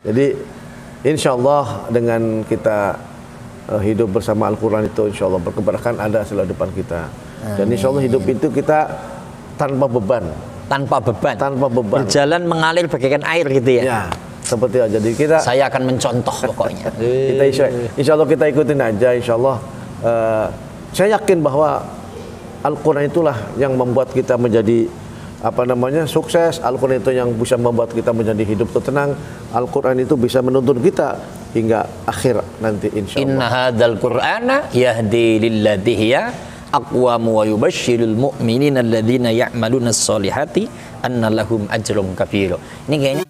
Jadi insya Allah dengan kita hidup bersama Al-Quran itu insya Allah berkeberkahan ada selalu depan kita. Dan insya Allah hidup itu kita tanpa beban. Tanpa beban. Tanpa beban. Berjalan mengalir bagaikan air gitu ya. Ya, seperti itu. Jadi kita. Saya akan mencontoh pokoknya. Kita insya Allah kita ikutin aja. Insya Allah saya yakin bahwa Al-Quran itulah yang membuat kita menjadi sukses. Al-Quran itu yang bisa membuat kita menjadi hidup tenang. Al-Quran itu bisa menuntun kita hingga akhir nanti insyaallah. Inna hadzal Qur'ana yahdi lillati hiya aqwamu wa yubasyshirul mu'minina alladzina ya'maluna sholihati anna lahum ajrun kabira. Ini kayaknya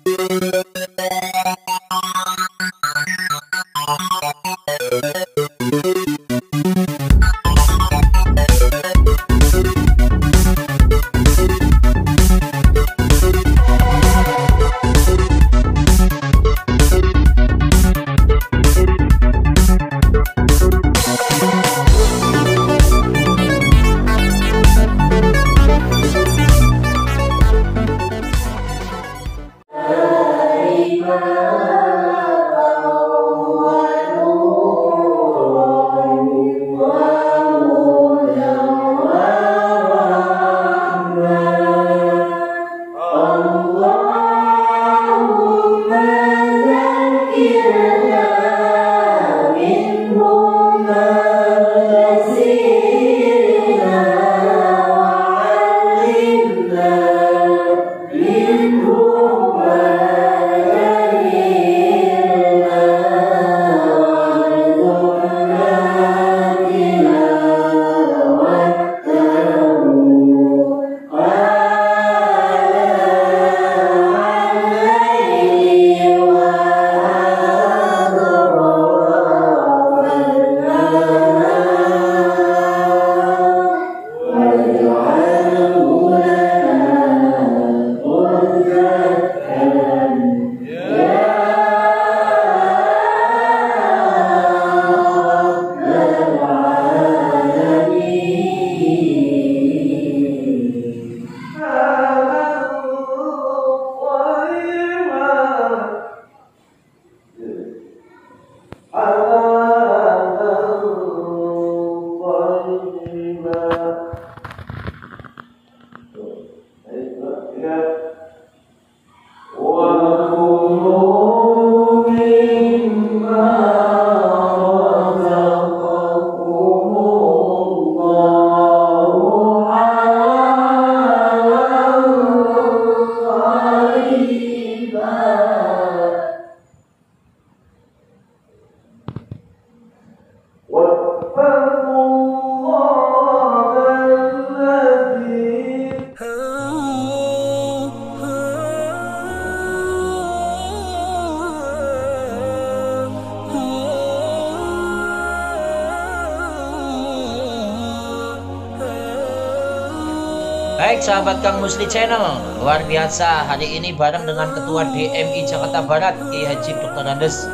baik sahabat Kang Musli Channel, luar biasa hari ini bareng dengan Ketua DMI Jakarta Barat Kiai Haji Dr. Andes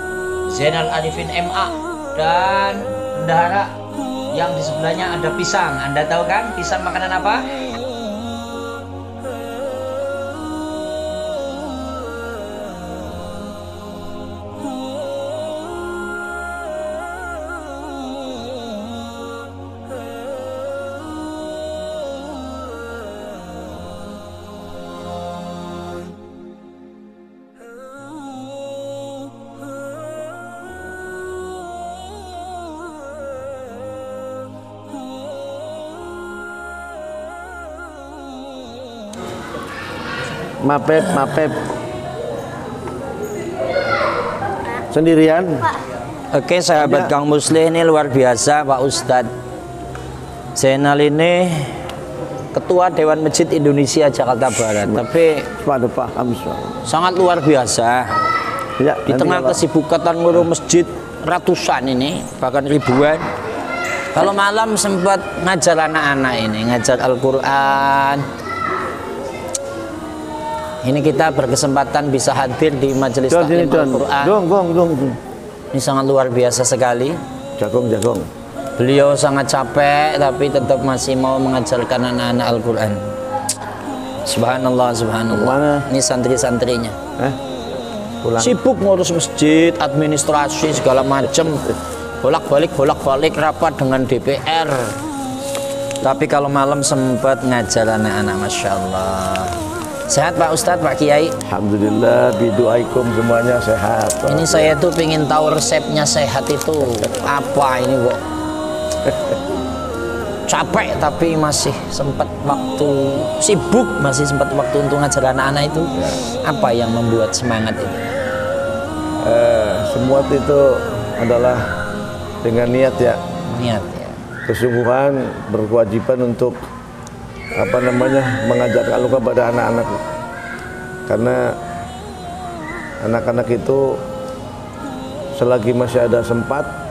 Zainal Arifin MA dan bendahara yang di sebelahnya ada pisang. Anda tahu kan pisang makanan apa? Mapep sendirian. Oke sahabat Kang Musli, ini luar biasa Pak Ustadz Zainal ini Ketua Dewan Masjid Indonesia Jakarta Barat, tapi sangat luar biasa ya, di tengah kesibukan ngurus masjid ratusan ini bahkan ribuan. Kalau malam sempat ngajar anak-anak ini, ngajar Al-Quran. Ini kita berkesempatan bisa hadir di majelis taklim Al-Quran. Ini sangat luar biasa sekali. Jagung. Beliau sangat capek tapi tetap masih mau mengajarkan anak-anak Al-Quran. Subhanallah, subhanallah. Mana? Ini santri-santrinya. Sibuk ngurus masjid, administrasi segala macam, bolak-balik rapat dengan DPR. Tapi kalau malam sempat ngajar anak-anak, masya Allah. Sehat Pak Ustadz, Pak Kiai? Alhamdulillah, biduaikum semuanya sehat. Ini saya tuh pengen tahu resepnya sehat itu apa ini, kok capek tapi masih sempat waktu, sibuk masih sempat waktu untuk ngajar anak-anak itu. Apa yang membuat semangat itu? Semua itu adalah dengan niat ya. Niat ya. Kesungguhan, berkewajiban untuk mengajarkan Al-Quran kepada anak-anak, karena anak-anak itu selagi masih ada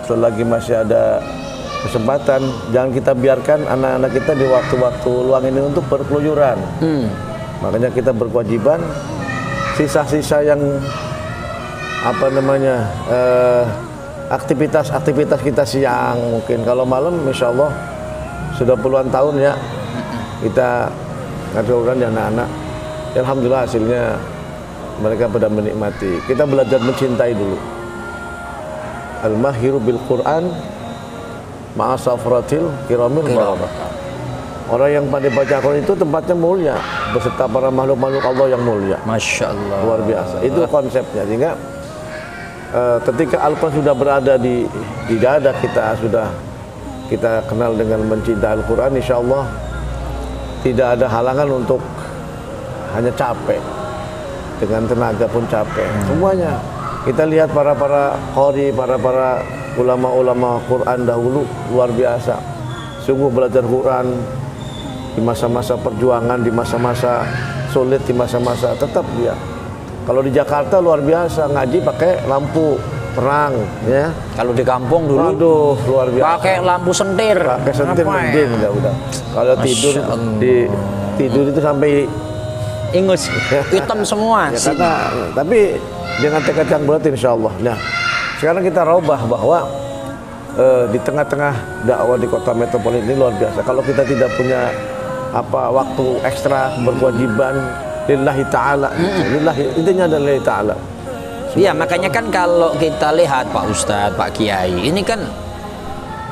selagi masih ada kesempatan, jangan kita biarkan anak-anak kita di waktu-waktu luang ini untuk berkeluyuran. Makanya kita berkewajiban sisa-sisa yang aktivitas kita siang, mungkin kalau malam insya Allah sudah puluhan tahun ya kita ngajar di anak-anak. Alhamdulillah hasilnya mereka pada menikmati. Kita belajar mencintai dulu. Al-mahiru bil Quran ma'asafratil kiramil barabah. Orang yang pandai baca Quran itu tempatnya mulia beserta para makhluk-makhluk Allah yang mulia. Masya Allah. Luar biasa. Itu konsepnya. Sehingga ketika Al-Quran sudah berada di dada kita, sudah kita kenal dengan mencintai Al-Quran, insya Allah tidak ada halangan untuk hanya capek, dengan tenaga pun capek. Semuanya kita lihat para qori, para ulama-ulama Quran dahulu luar biasa. Sungguh belajar Quran di masa-masa perjuangan, di masa-masa sulit, di masa-masa tetap dia. Kalau di Jakarta luar biasa ngaji pakai lampu terang ya. Kalau di kampung dulu, aduh luar biasa. Pakai lampu sentir. Pakai sentir mending udah. Kalau tidur itu sampai ingus, hitam semua. Ya, tapi dengan tekad yang berat insya Allah. Nah, sekarang kita robah bahwa di tengah-tengah dakwah di kota metropolitan ini luar biasa. Kalau kita tidak punya waktu ekstra berkewajiban lillahi ta'ala, intinya adalah lillahi ta'ala. Iya, makanya kan kalau kita lihat Pak Ustadz, Pak Kiai, ini kan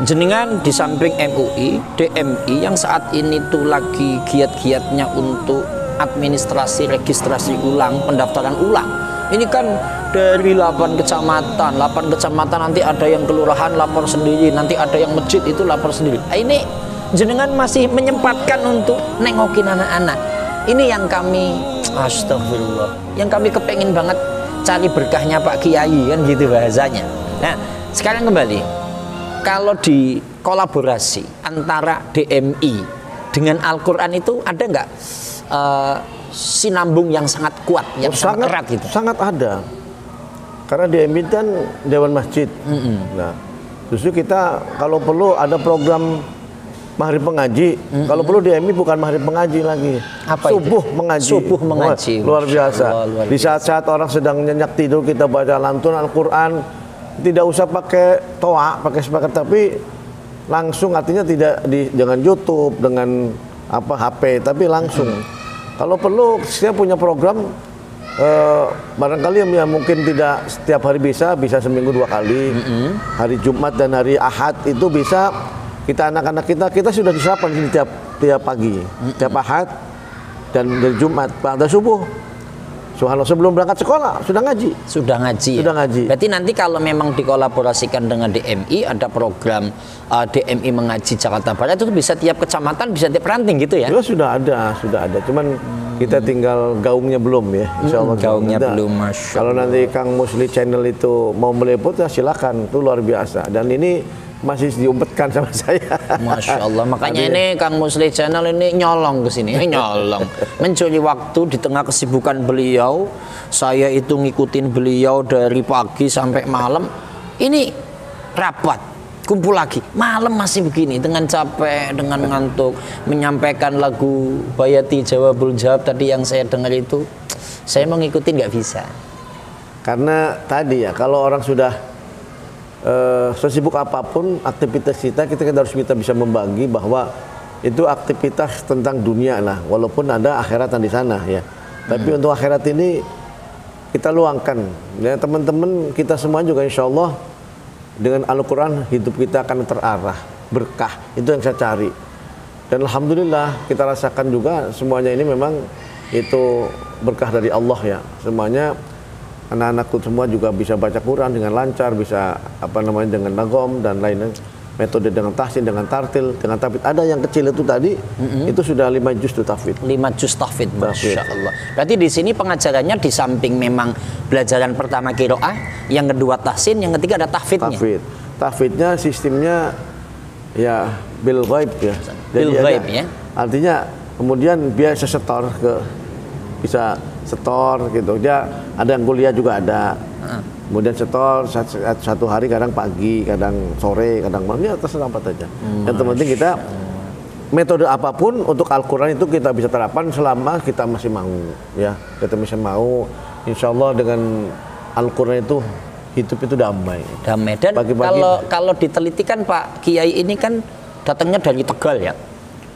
jenengan di samping MUI, DMI yang saat ini tuh lagi giat-giatnya untuk administrasi, registrasi ulang, pendaftaran ulang. Ini kan dari 8 kecamatan nanti ada yang kelurahan lapor sendiri, nanti ada yang masjid itu lapor sendiri. Ini jenengan masih menyempatkan untuk nengokin anak-anak. Ini yang kami, astagfirullah, yang kami kepengin banget cari berkahnya Pak Kiai, kan gitu bahasanya. Nah, sekarang kembali, kalau di kolaborasi antara DMI dengan Al-Quran itu ada nggak sinambung yang sangat kuat, yang sangat erat gitu? Sangat ada. Karena DMI kan Dewan Masjid. Nah, justru kita kalau perlu ada program Mahrib mengaji. Kalau perlu DMI bukan Mahrib mengaji lagi. Apa subuh itu? mengaji. Subuh mengaji. Luar biasa. Luar Di saat-saat orang sedang nyenyak tidur kita baca lantun Al-Quran. Tidak usah pakai toa, pakai speaker, tapi langsung, artinya tidak dengan YouTube, dengan HP, tapi langsung. Kalau perlu saya punya program barangkali yang mungkin tidak setiap hari bisa seminggu 2 kali. Hari Jumat dan hari Ahad itu bisa. Kita anak-anak kita sudah disiapkan di tiap pagi, tiap Ahad dan dari Jumat pada subuh. Subhanallah, sebelum berangkat sekolah sudah ngaji. Sudah ngaji. Berarti nanti kalau memang dikolaborasikan dengan DMI, ada program DMI mengaji Jakarta Barat, itu bisa tiap kecamatan, bisa tiap ranting gitu ya? Ya sudah ada. Cuman kita tinggal gaungnya belum ya. Insya Allah gaungnya belum, Masya Kalau nanti Kang Musli channel itu mau meliput ya silakan, itu luar biasa. Dan ini masih diumpetkan sama saya. Masya Allah. Makanya ini Kang Musli channel ini nyolong ke sini, mencuri waktu di tengah kesibukan beliau. Saya itu ngikutin beliau dari pagi sampai malam. Ini rapat, kumpul lagi, malam masih begini dengan capek, dengan ngantuk, menyampaikan lagu Bayati Jawabul Jawab tadi yang saya dengar itu, saya mau ngikutin nggak bisa. Karena tadi ya, kalau orang sudah sesibuk apapun aktivitas kita harus bisa membagi bahwa itu aktivitas tentang dunia lah, walaupun ada akhiratan di sana ya. Tapi untuk akhirat ini kita luangkan. Ya, teman-teman kita semua juga insya Allah dengan Al-Quran hidup kita akan terarah, berkah. Itu yang saya cari. Dan alhamdulillah kita rasakan juga semuanya ini memang itu berkah dari Allah ya. Semuanya anak-anakku semua juga bisa baca Quran dengan lancar, bisa dengan nagom dan lain-lain. Metode dengan tahsin, dengan tartil, dengan tafid. Ada yang kecil itu tadi, itu sudah 5 juz tuh tafid. 5 juz tafid, Masya Allah. Berarti di sini pengajarannya di samping memang belajaran pertama qiraah, yang kedua tahsin, yang ketiga ada tahfidnya. Tafidnya sistemnya ya bil ghaib ya. Bil ghaib ya. Artinya kemudian biasa bisa setor gitu. Dia ada yang kuliah juga ada. Kemudian setor satu hari, kadang pagi, kadang sore, kadang malam, ya terserah apa saja. Yang penting kita metode apapun untuk Al-Quran itu kita bisa terapkan selama kita masih mau, ya kita masih mau. Insya Allah dengan Al-Quran itu hidup itu damai. Damai. Dan kalau diteliti kan Pak Kiai ini kan datangnya dari Tegal ya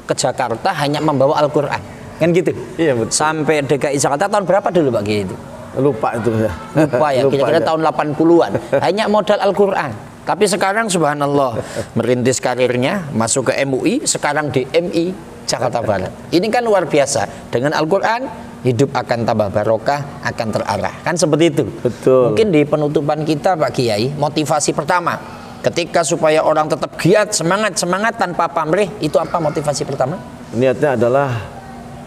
ke Jakarta hanya membawa Al-Quran, kan gitu? Iya betul. Sampai DKI Jakarta tahun berapa dulu Pak Kiai itu? Lupa itu ya. Lupa ya, kira-kira tahun 80-an. Hanya modal Al-Quran. Tapi sekarang subhanallah merintis karirnya, masuk ke MUI, sekarang di MI Jakarta Barat. Ini kan luar biasa. Dengan Al-Quran hidup akan tambah barokah, akan terarah. Kan seperti itu. Betul. Mungkin di penutupan kita Pak Kiai, motivasi pertama ketika supaya orang tetap giat, semangat tanpa pamrih, itu apa motivasi pertama? Niatnya adalah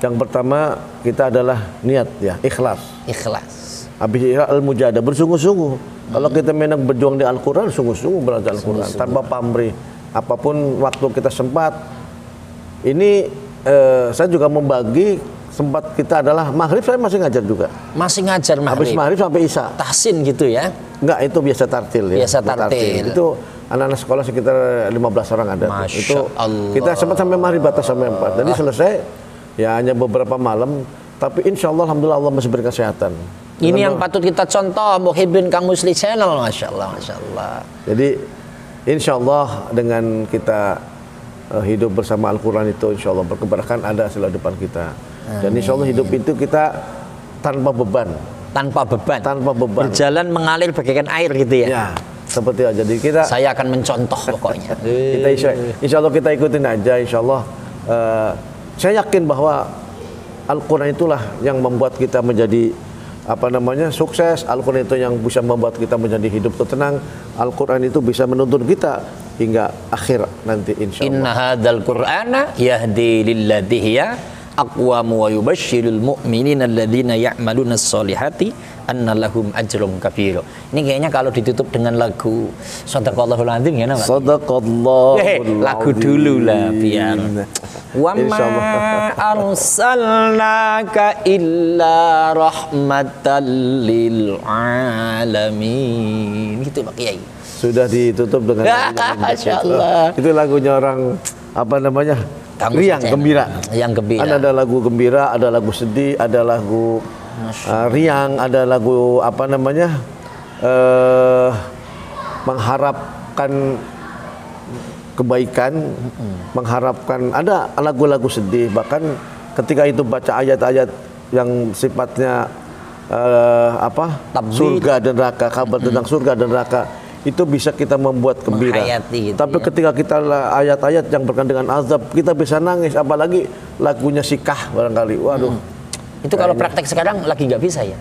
yang pertama kita adalah niat ya, ikhlas. Ikhlas. Habis al-mujahadah, bersungguh-sungguh. Kalau kita memang berjuang di Al-Quran, sungguh-sungguh belajar Al-Quran tanpa pamrih. Apapun waktu kita sempat. Ini saya juga membagi sempat kita adalah maghrib, saya masih ngajar juga. Masih ngajar maghrib. Habis maghrib sampai isya. Tahsin gitu ya? Enggak, itu biasa tartil ya. Biasa tartil. Itu anak-anak sekolah sekitar 15 orang ada. Masya itu Allah. Kita sempat sampai maghrib, batas sampai 4. Jadi selesai ya hanya beberapa malam. Tapi insya Allah alhamdulillah Allah masih beri kesehatan. Ini yang patut kita contoh, Muhibbin Kang Musli Channel, Masya Allah, Masya Allah. Jadi insya Allah dengan kita hidup bersama Al-Quran itu insya Allah berkeberkahan ada selalu depan kita. Dan insya Allah hidup itu kita tanpa beban. Tanpa beban. Tanpa beban. Berjalan mengalir bagaikan air gitu ya. Ya, seperti itu. Jadi kita. Saya akan mencontoh pokoknya. Kita insya Allah kita ikutin aja. Insya Allah. Saya yakin bahwa Al-Quran itulah yang membuat kita menjadi sukses. Al-Quran itu yang bisa membuat kita menjadi hidup tenang. Al-Quran itu bisa menuntun kita hingga akhir nanti insya Allah. Inna hadzal Qur'ana yahdi lillati hiya aqwamu wa yubashshirul mu'minina alladzina ya'maluna sholihati anna lahum ajrun kabir. Ini kayaknya kalau ditutup dengan lagu Shadaqallahul Azim ya Pak. Shadaqallahul Azim. Lagu dulu lah biar. Wa ma arsalnaka illa rahmatan lil alamin. Gitu Pak Kiai. Sudah ditutup dengan Masya Allah. Itu lagunya orang riang, gembira. Yang gembira. Ada lagu gembira, ada lagu sedih, ada lagu riang, ada lagu mengharapkan kebaikan, mengharapkan, ada lagu-lagu sedih. Bahkan ketika itu baca ayat-ayat yang sifatnya surga dan neraka, kabar tentang surga dan neraka, itu bisa kita membuat gembira. Gitu, tapi ketika kita ayat-ayat yang berkaitan dengan azab, kita bisa nangis. Apalagi lagunya Sikah barangkali. Waduh. Itu kalau praktek sekarang lagi nggak bisa ya?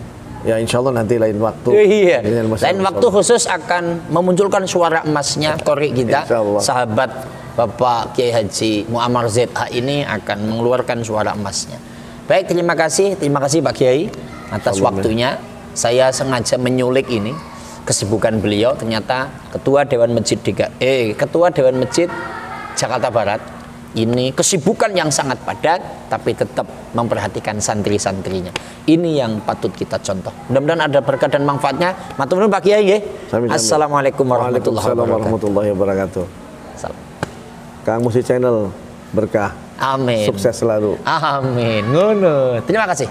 Ya insya Allah nanti lain waktu. Iya. Lain waktu khusus akan memunculkan suara emasnya Qori kita, sahabat Bapak Kiai Haji Muammar ZH ini akan mengeluarkan suara emasnya. Baik, terima kasih Pak Kiai atas waktunya. Saya sengaja menyulik ini kesibukan beliau, ternyata Ketua Dewan Masjid Jakarta Barat. Ini kesibukan yang sangat padat, tapi tetap memperhatikan santri-santrinya. Ini yang patut kita contoh. Mudah-mudahan ada berkah dan manfaatnya. Matur nuwun Pak Kiai nggih. Assalamualaikum warahmatullahi wabarakatuh. Kang Musli Channel berkah. Amin. Sukses selalu. Amin. Ngono. Terima kasih.